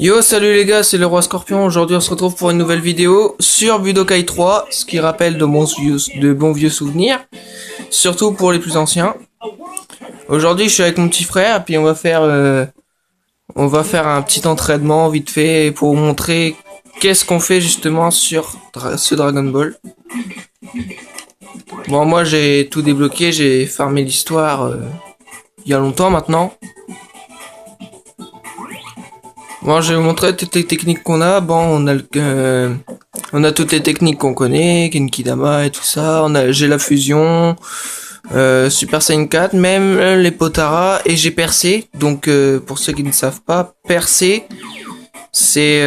Yo, salut les gars, c'est le Roi Scorpion. Aujourd'hui, on se retrouve pour une nouvelle vidéo sur Budokai 3, ce qui rappelle de bons vieux souvenirs, surtout pour les plus anciens. Aujourd'hui, je suis avec mon petit frère, puis on va faire un petit entraînement vite fait pour vous montrer qu'est-ce qu'on fait justement sur ce Dragon Ball. Bon, moi, j'ai tout débloqué, j'ai farmé l'histoire il y a longtemps maintenant. Bon, je vais vous montrer toutes les techniques qu'on a. Bon, on a toutes les techniques qu'on connaît, Genkidama et tout ça. J'ai la fusion, Super Saiyan 4, même les Potara, et j'ai percé. Donc, pour ceux qui ne savent pas, percer, c'est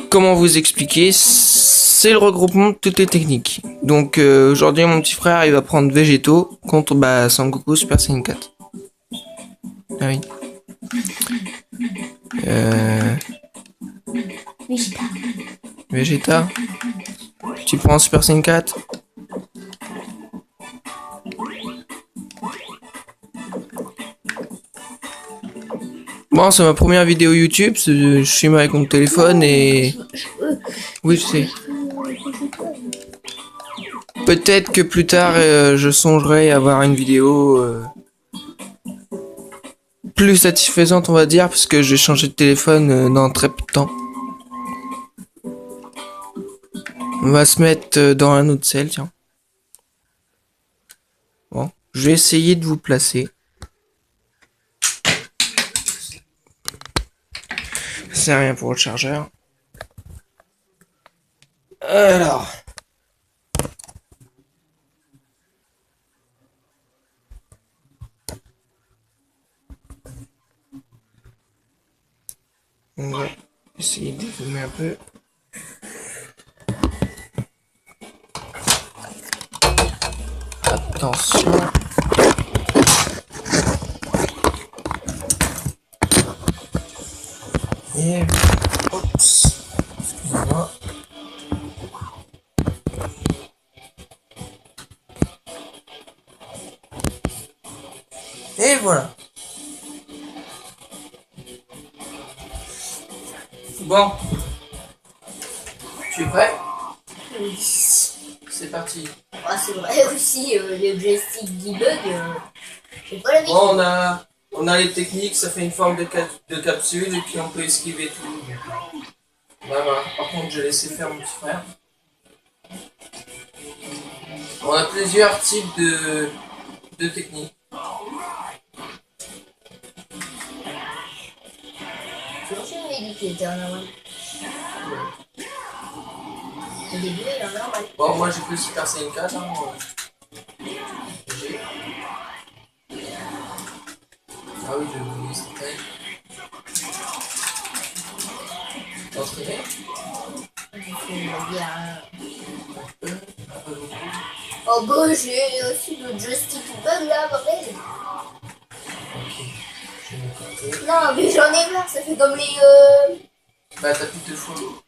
comment vous expliquer? C'est le regroupement de toutes les techniques. Donc, aujourd'hui, mon petit frère, il va prendre Végétaux contre Sangoku Super Saiyan 4. Ah oui. Vegeta. Tu prends Super Saiyan 4. Bon, c'est ma première vidéo YouTube. Je filme avec mon téléphone et... Oui, je sais. Peut-être que plus tard, je songerai à avoir une vidéo... plus satisfaisante, on va dire, parce que j'ai changé de téléphone dans très peu de temps. On va se mettre dans un autre cell, tiens. Bon, je vais essayer de vous placer. C'est rien pour le chargeur. Alors. On va essayer de zoomer un peu. Attention. Et... Oups. Excusez-moi. Et voilà. Bon. Tu es prêt? Oui. C'est parti. Ah, c'est vrai aussi, le joystick qui bug, c'est pas la vie. Bon, on a les techniques, ça fait une forme de capsule et puis on peut esquiver tout. Voilà. Par contre, je vais laisser faire mon petit frère. On a plusieurs types de techniques. C'est pour ça que j'avais dit qu'il était en normal. Au début, il est en normal. Bon, moi j'ai pris le Super Saiyan 4. Hein, Ah oui, je vais vous montrer. Entraîner. Oh bah j'ai aussi le joystick qui bug là, bordel. Ok. Je vais me côté. Non mais j'en ai marre, ça fait comme les... Bah t'as plus de follow.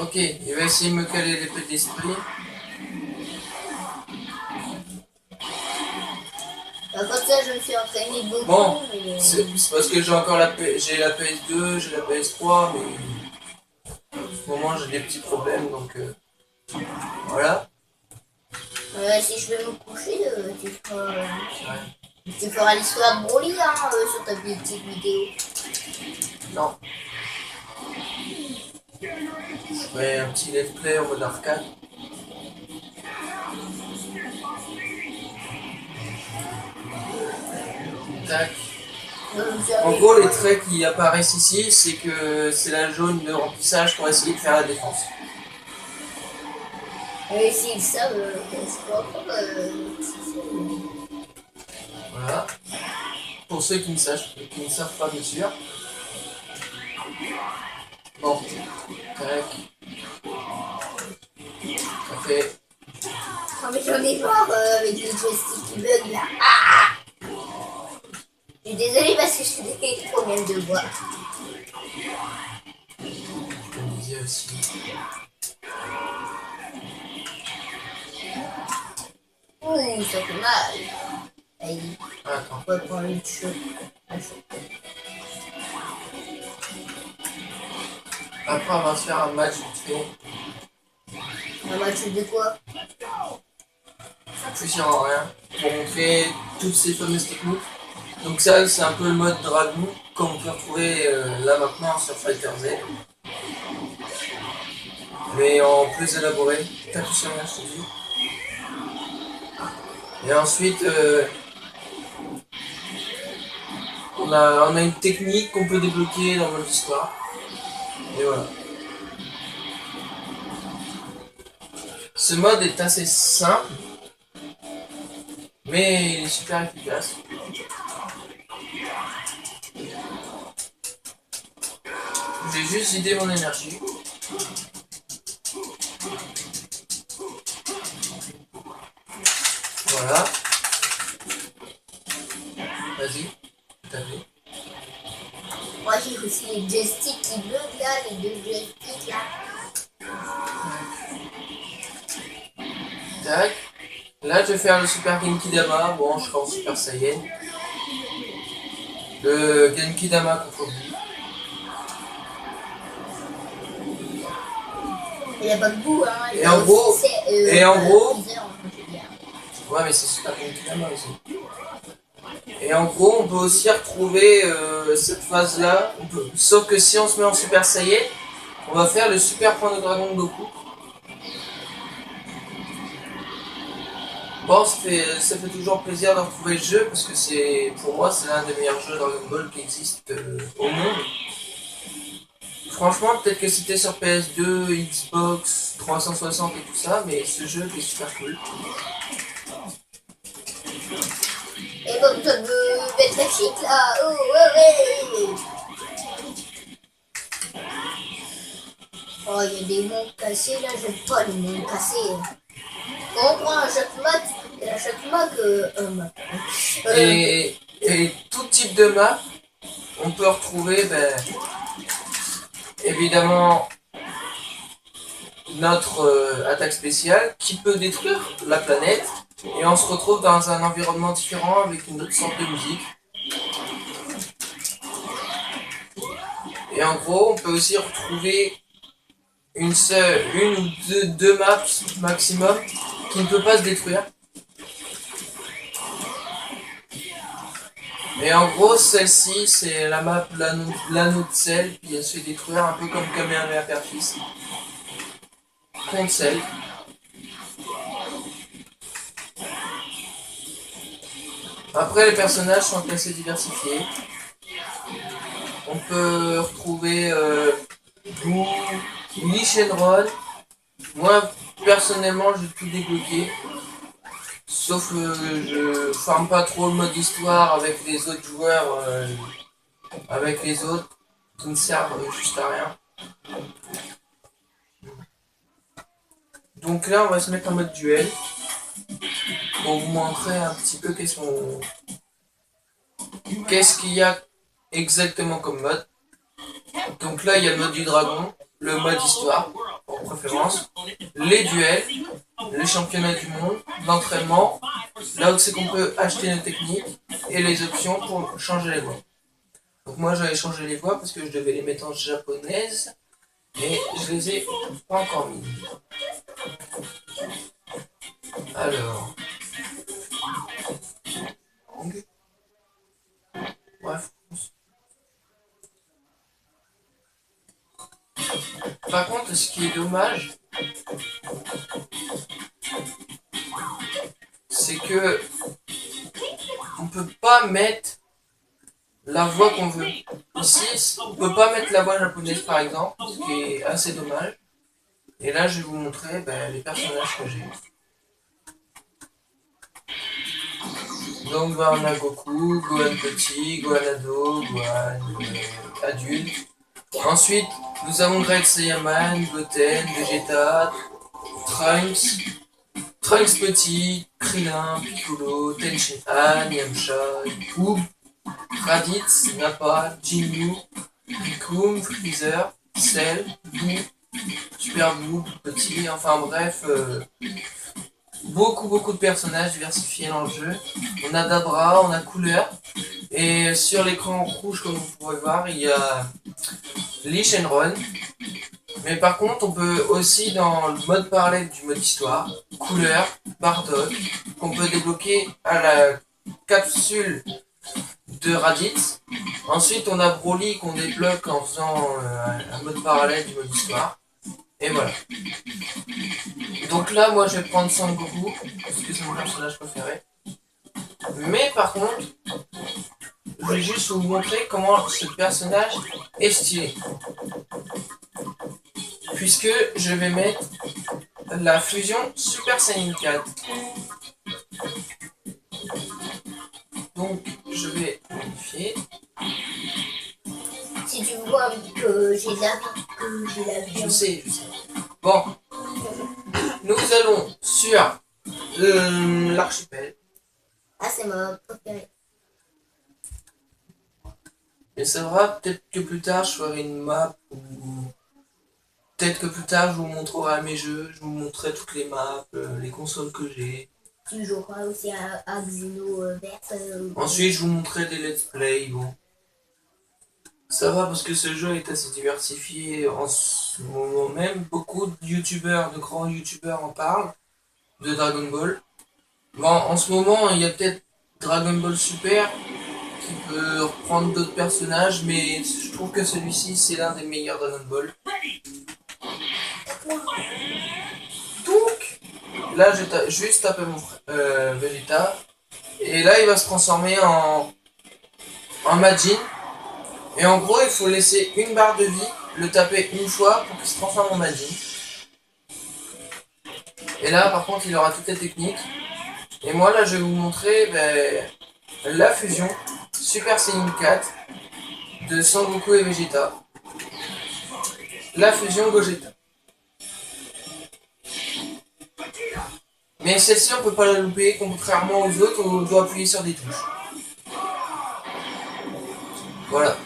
Ok, il va essayer de me caler l'épée d'esprit. Bah, comme ça je me suis entraîné beaucoup. Bon, mais... c'est parce que j'ai encore j'ai la PS2, j'ai la PS3, mais en ce moment j'ai des petits problèmes, donc voilà. si je vais me coucher, tu feras l'histoire de Broly hein, sur ta petite vidéo. Non. Je ferai un petit let's play en mode arcade. Tac. En gros, les traits qui apparaissent ici, c'est que c'est la jaune de remplissage pour essayer de faire la défense. Et s'ils savent, Voilà. Pour ceux qui ne savent pas, bien sûr. Bon. Tac. Ça fait... Oh mais j'en ai marre avec les joysticks qui bug là. Ah, je suis désolée parce que j'ai des problèmes de voix. Je me disais aussi. Oui, ça fait mal. Allez, Attends. on va prendre une choc. Après, on va se faire un match vite fait. Un match de quoi? Plus sur rien. Pour montrer toutes ces fameuses techniques. Donc ça, c'est un peu le mode dragon, comme on peut retrouver là maintenant sur Fighter Z. Mais en plus élaboré. T'as tout sur rien, je te dis. Et ensuite, on a une technique qu'on peut débloquer dans notre histoire. Et voilà. Ce mode est assez simple, mais il est super efficace. J'ai juste vidé mon énergie. Voilà. Vas-y, t'as vu. Moi j'ai aussi les joysticks qui bug là, les deux joysticks là. Tac. Là, je vais faire le Super Genkidama. Bon, je serai en Super Saiyan. Le Genkidama contre lui. Il a pas de goût, hein. Et en gros, Ouais, mais c'est Super Genkidama aussi. Et en gros, on peut aussi retrouver cette phase-là. Sauf que si on se met en Super Saiyan, on va faire le Super Point de Dragon de Goku. Bon, ça fait toujours plaisir de retrouver le jeu parce que pour moi, c'est l'un des meilleurs jeux Dragon Ball qui existe au monde. Franchement, peut-être que c'était sur PS2, Xbox 360 et tout ça, mais ce jeu est super cool. Et comme ça veut mettre la chic là. Oh ouais. Oh, il y a des montres cassées là, j'aime pas les montres cassées. On prend à chaque match, et à chaque match Et tout type de map, on peut retrouver évidemment notre attaque spéciale qui peut détruire la planète et on se retrouve dans un environnement différent avec une autre sorte de musique. Et en gros, on peut aussi retrouver une ou deux maps maximum qui ne peut pas se détruire. Et en gros, celle-ci, c'est la map l'anneau de sel, puis elle se fait détruire un peu comme Kamehameha Père-Fils. Contre sel. Après, les personnages sont assez diversifiés. On peut retrouver Boo, Lee Shenron. Moi, personnellement, j'ai tout débloqué. Sauf que je farme pas trop le mode histoire avec les autres joueurs, avec les autres qui ne servent juste à rien. Donc là, on va se mettre en mode duel pour vous montrer un petit peu qu'est-ce qu'il y a exactement comme mode. Donc là, il y a le mode du dragon, le mode histoire, en préférence, les duels, le championnat du monde, l'entraînement, là où c'est qu'on peut acheter nos techniques, et les options pour changer les voix. Donc moi, j'avais changé les voix parce que je devais les mettre en japonaise, mais je les ai pas encore mis. Alors... Bref. Par contre, ce qui est dommage, c'est que on peut pas mettre la voix qu'on veut. Ici, on peut pas mettre la voix japonaise par exemple, ce qui est assez dommage. Et là, je vais vous montrer les personnages que j'ai. Donc, on a Goku, Gohan petit, Gohan ado, Gohan adulte. Ensuite, nous avons Great Saiyaman, Goten, Vegeta, Trunks, Trunks petit, Krillin, Piccolo, Tenshinhan, Yamcha, Oob, Raditz, Nappa, Jinyu, Rikum, Freezer, Cell, Boo, Super Boo, petit, enfin bref, beaucoup de personnages diversifiés dans le jeu. On a Dabra, on a Couleur, et sur l'écran rouge comme vous pouvez voir, il y a Lee Shenron, Mais par contre, on peut aussi dans le mode parallèle du mode histoire, couleur, Bardock, qu'on peut débloquer à la capsule de Raditz. Ensuite, on a Broly qu'on débloque en faisant un mode parallèle du mode histoire. Et voilà. Donc là, moi, je vais prendre Sangoku, parce que c'est mon personnage préféré. Mais par contre, je vais juste vous montrer comment ce personnage est stylé. Puisque je vais mettre la fusion Super Saiyan 4. Donc, je vais modifier. Si tu vois que j'ai la vie. Je sais. Bon. Nous allons sur l'archipel. Ah, c'est ma préférée. Et ça va, peut-être que plus tard je ferai une map ou peut-être que plus tard je vous montrerai mes jeux, je vous montrerai toutes les maps, les consoles que j'ai. Tu joueras aussi à Xenoverse. Ensuite je vous montrerai des let's play, bon. Ça va parce que ce jeu est assez diversifié en ce moment même. Beaucoup de youtubeurs, de grands youtubeurs en parlent de Dragon Ball. Bon, en ce moment il y a peut-être Dragon Ball Super qui peut reprendre d'autres personnages, mais je trouve que celui-ci c'est l'un des meilleurs Dragon Ball. Donc, là j'ai juste tapé mon Vegeta, et là il va se transformer en Majin, et en gros il faut laisser une barre de vie, le taper une fois pour qu'il se transforme en Majin. Et là par contre il aura toutes les techniques, et moi là je vais vous montrer la fusion Super Saiyan 4 de Sangoku et Vegeta. La fusion Gogeta. Mais celle-ci on peut pas la louper, contrairement aux autres où on doit appuyer sur des touches. Voilà.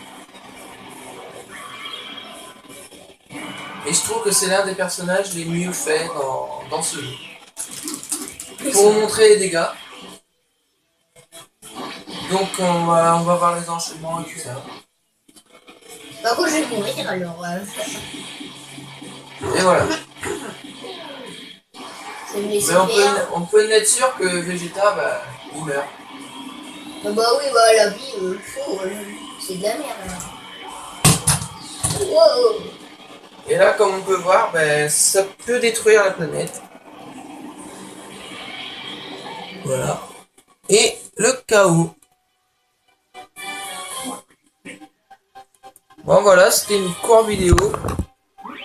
Et je trouve que c'est l'un des personnages les mieux faits dans ce jeu. Pour vous montrer les dégâts. Donc on va voir les enchaînements et tout ça. Par contre, je vais mourir alors. Et voilà. Je vais me laisser Mais faire. on peut être sûr que Vegeta, il meurt. Ah bah oui, bah la vie, c'est de la merde. Wow. Et là, comme on peut voir, ça peut détruire la planète. Voilà. Et le chaos. Bon voilà, c'était une courte vidéo.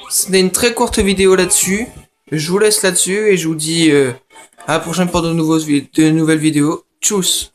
C'était une très courte vidéo là-dessus. Je vous laisse là-dessus et je vous dis à la prochaine pour de nouvelles vidéos. Tchuss!